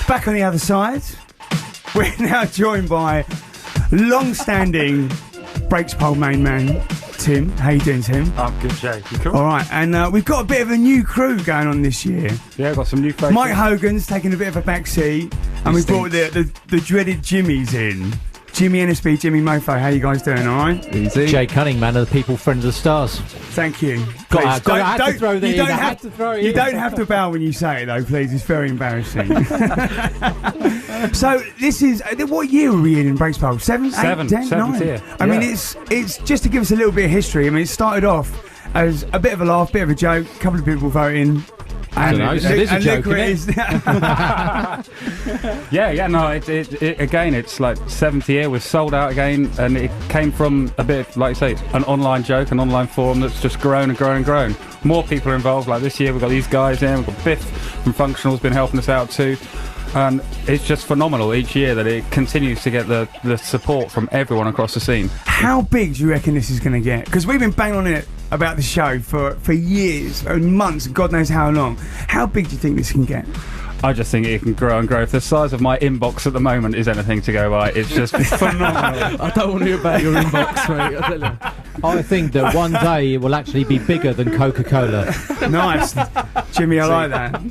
Back on the other side, we're now joined by long-standing BREAKSPOLL main man, Tim. How you doing, Tim? I'm good, Jay. You cool? All right, and we've got a bit of a new crew going on this year. Yeah, I've got some new faces. Mike Hogan's taking a bit of a back seat, and we've brought the dreaded Jimmys in. Jimmy NSB, Jimmy Mofo, how you guys doing, all right? Easy. Jay Cunning, man of the people, friend of the stars. Thank you. I had to throw that in. You don't have to bow when you say it, though, please. It's very embarrassing. So, this is... what year were we in BREAKSPOLL? 7, 8, 10, 9? Year. I mean, it's just to give us a little bit of history. I mean, it started off as a bit of a laugh, bit of a joke, a couple of people voting... I don't know, it is a joke, isn't it? Again, it's like 7th year, we're sold out again, and it came from a bit of, like you say, an online joke, an online forum that's just grown and grown and grown. More people are involved, like this year we've got these guys in, we've got Biff from Functional's been helping us out too. And it's just phenomenal each year that it continues to get the support from everyone across the scene. How big do you reckon this is going to get? Because we've been banging on it about the show for years and months, God knows how long. How big do you think this can get? I just think it can grow and grow. If the size of my inbox at the moment is anything to go by, it's just phenomenal. I don't want to hear about your inbox, mate. I think that one day it will actually be bigger than Coca-Cola. Nice, Jimmy. I like that.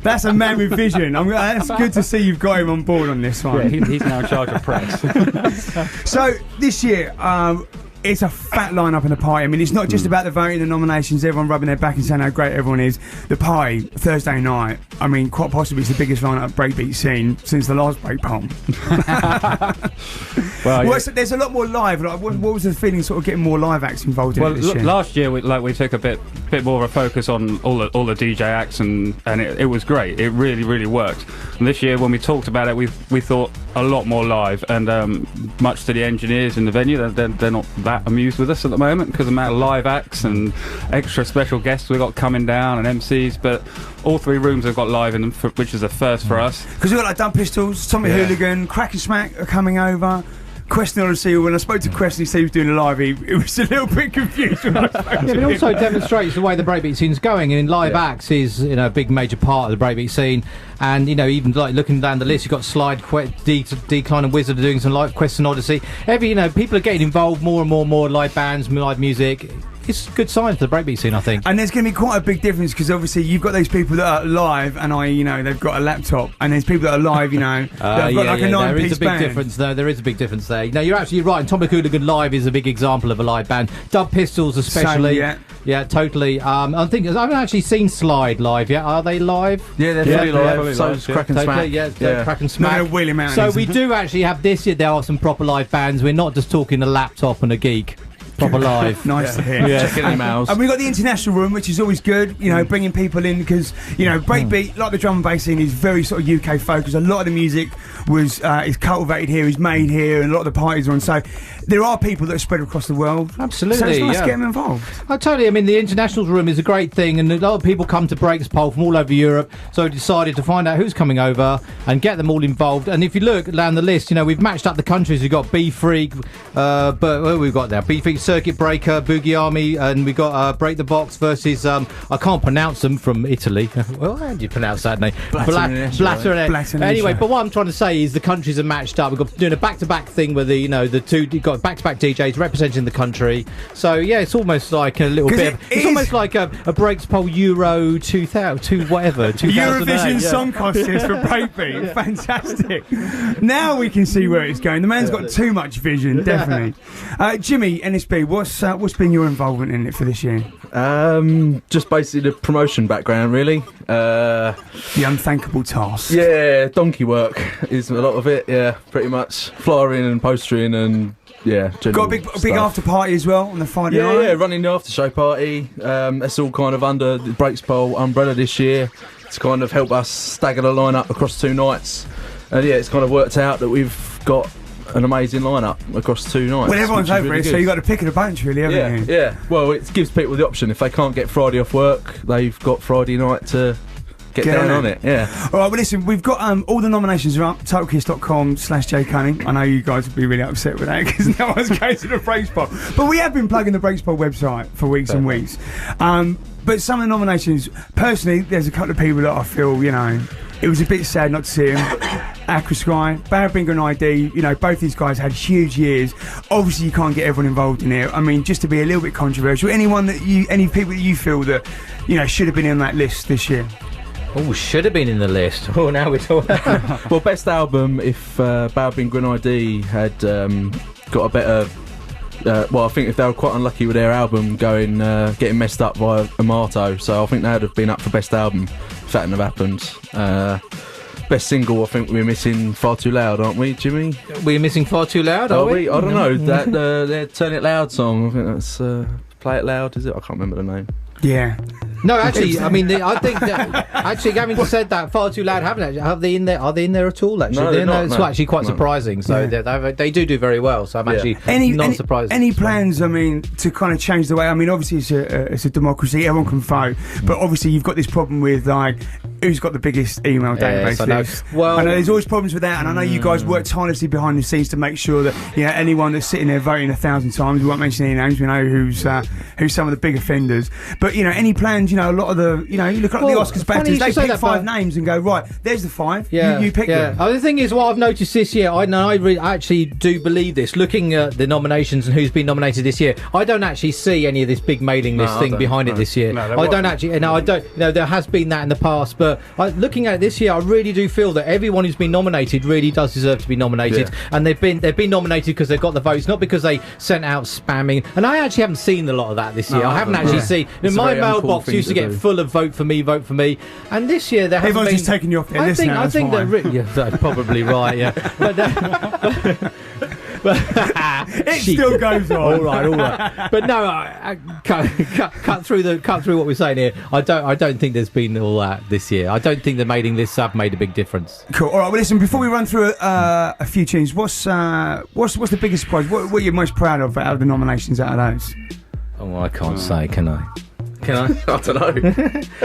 That's a man with vision. That's good to see you've got him on board on this one. Yeah, he's now in charge of press. So this year, it's a fat lineup in the party. I mean, it's not just about the voting, the nominations, everyone rubbing their back and saying how great everyone is. The party, Thursday night, I mean, quite possibly it's the biggest lineup breakbeat scene since the last BREAKSPOLL. There's a lot more live. Like, what was the feeling sort of getting more live acts involved in it this year? Last year we took a bit more of a focus on all the DJ acts, and it was great. It really, really worked. And this year when we talked about it, we thought a lot more live, and much to the engineers in the venue, they're not that amused with us at the moment because of the amount of live acts and extra special guests we got coming down and MCs, but all 3 rooms have got live in them, which is a first for us. Because we've got like Dumb Pistols, Tommy Hooligan, Crack and Smack are coming over. Question, honestly, when I spoke to Question, he said he was doing a live, it was a little bit confused when I spoke to him. It also demonstrates the way the breakbeat scene's going, and live acts is a big major part of the breakbeat scene. And even like looking down the list, you've got Slide, Decline and Wizard are doing some live, Quest and Odyssey. People are getting involved more and more live bands, live music. It's a good sign for the breakbeat scene, I think. And there's going to be quite a big difference because obviously you've got those people that are live and they've got a laptop, and there's people that are live, that have got like a 9-piece band. There is a big difference, though. There is a big difference there. You're absolutely right. And Tommy Hooligan live is a big example of a live band. Dub Pistols, especially. Same, yeah, totally. I think I haven't actually seen Slide live yet. Are they live? Yeah, they're fully live. So is Crack and Smack. Crack and Smack. No, wheel him out. So we do actually have this year. There are some proper live bands. We're not just talking a laptop and a geek. Proper live. Nice to hear. Checking emails. And we've got the international room, which is always good, bringing people in because, breakbeat, like the drum and bass scene, is very sort of UK focused. A lot of the music is cultivated here, is made here, and a lot of the parties are on. So there are people that are spread across the world. Absolutely. So it's nice to get them involved. Totally. I mean, the international room is a great thing, and a lot of people come to BREAKSPOLL from all over Europe. So we decided to find out who's coming over and get them all involved. And if you look down the list, we've matched up the countries. We've got B-Freak, but what we've got now? B-Freak, Circuit Breaker, Boogie Army, and we got Break the Box versus I can't pronounce them, from Italy. Well, how do you pronounce that name? Blatter. Anyway, but what I'm trying to say is the countries are matched up. We've got doing a back-to-back thing where the two you've got back-to-back DJs representing the country. So yeah, it's almost like a little bit. It's almost like a BREAKSPOLL Euro 2000, whatever. Eurovision Song Contest for breakbeat. Fantastic. Now we can see where it's going. The man's got too much vision, definitely. Jimmy, NSB, what's been your involvement in it for this year? Just basically the promotion background, really. The unthankable task. Yeah, donkey work is a lot of it. Yeah, pretty much flyering and postering and got a big after party as well on the Friday night. Yeah, running the after show party. That's all kind of under the BREAKSPOLL umbrella this year to kind of help us stagger the lineup across 2 nights. And it's kind of worked out that we've got an amazing lineup across 2 nights. Well, everyone's over it, so you've got to pick of the bunch, really, haven't you? Yeah. Well, it gives people the option. If they can't get Friday off work, they've got Friday night to get down on it. Yeah. All right, well, listen, we've got all the nominations are up, totalkiss.com/jcunning. I know you guys would be really upset with that because no one's going to the BREAKSPOLL. But we have been plugging the BREAKSPOLL website for weeks and weeks. But some of the nominations, personally, there's a couple of people that I feel, it was a bit sad not to see him. Aqua Sky, Barbinger and ID, you know, both these guys had huge years. Obviously, you can't get everyone involved in it. I mean, just to be a little bit controversial, any people that you feel that, you know, should have been on that list this year? Oh, should have been in the list. Oh, now we're talking. Well, best album, if Barbinger and ID had got a better... well, I think if they were quite unlucky with their album getting messed up by Amato, so I think they would have been up for best album if that hadn't have happened. Best single, I think we're missing Far Too Loud, aren't we, Jimmy? We're missing Far Too Loud, are we? I don't know. That their Turn It Loud song, I think that's Play It Loud, is it? I can't remember the name. Yeah. No, actually, I mean, I think that actually, having said that, Far Too Loud haven't actually. Are they in there? Are they in there at all? Actually, No, they're not, It's no. actually quite No. surprising. So they do very well. So I'm actually not surprised. Any plans? I mean, to kind of change the way. I mean, obviously it's a democracy. Everyone can vote, but obviously you've got this problem with like who's got the biggest email database I know. list. Well, I know there's always problems with that, and I know you guys work tirelessly behind the scenes to make sure that anyone that's sitting there voting 1,000 times. We won't mention any names. We know who's some of the big offenders. But any plans? A lot of the you look at the Oscars batters. They pick 5 names and go right. There's the 5. Yeah, you pick them. The thing is, what I've noticed this year, I actually do believe this. Looking at the nominations and who's been nominated this year, I don't actually see any of this big mailing list thing behind it this year. No, I don't actually. No, I don't. There has been that in the past, but looking at it this year, I really do feel that everyone who's been nominated really does deserve to be nominated, and they've been nominated because they've got the votes, not because they sent out spamming. And I actually haven't seen a lot of that this year. I haven't actually seen. My mailbox used to get full of vote for me, and this year there hasn't Everyone's been. just taking you off their list now. I think that's probably right. Yeah, It still goes on. All right. But no, cut through what we're saying here. I don't think there's been all that this year. I don't think the mailing lists have made a big difference. Cool. All right. Well, listen. Before we run through a few tunes, what's the biggest surprise? What are you most proud of out of the nominations out of those? Oh, I can't say, can I? Can I? I don't know.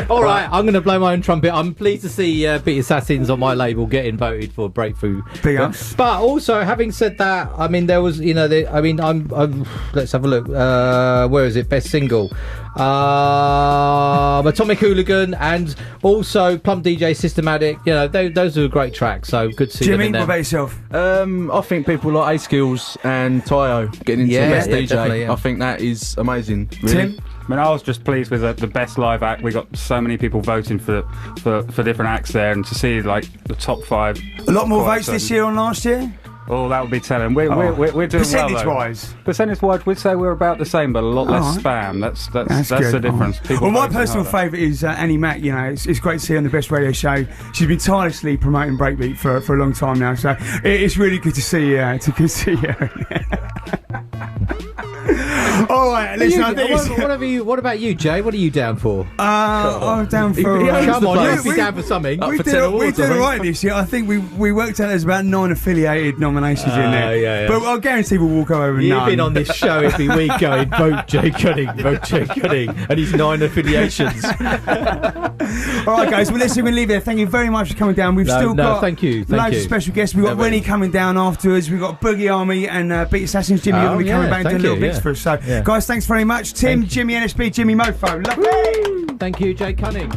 All right, I'm going to blow my own trumpet. I'm pleased to see Beat Assassins on my label getting voted for Breakthrough. Big ups. But also, having said that, I mean, there was, I'm let's have a look. Where is it? Best single. Atomic Hooligan and also Plump DJ Systematic. Those are great tracks. So good to see them Jimmy, in there. what about yourself? I think people like A-Skills and Tayo getting into Best DJ. definitely, yeah. I think that is amazing. Really. Tim? I mean, I was just pleased with the best live act. We got so many people voting for different acts there, and to see like the top 5. A lot more votes this year on last year? Oh, that would be telling. We're doing well. Percentage-wise? Percentage-wise, we'd say we're about the same, but a lot less spam. That's good. the difference. Well, my personal favourite is Annie Mac. It's great to see her on the Best Radio Show. She's been tirelessly promoting Breakbeat for a long time now, so it's really good to see her. All right, listen. What about you, Jay? What are you down for? I'm down for. Come on, you must be down for something. We did all right this year. I think we worked out there's about 9 affiliated nominations in there. Yeah. But I guarantee we'll walk over You've none. been on this show every week going, vote Jay Cunning, and his 9 affiliations. All right, guys. Well, listen, we'll leave it there. Thank you very much for coming down. We've still got thank you. loads of special guests. We've got Rennie coming down afterwards. We've got Boogie Army and Beat Assassins. Jimmy, you're going to be coming back and doing little bits for us. So, guys, thanks very much. Tim, Jimmy NSB, Jimmy Mofo. Lovely. Thank you, Jay Cunning.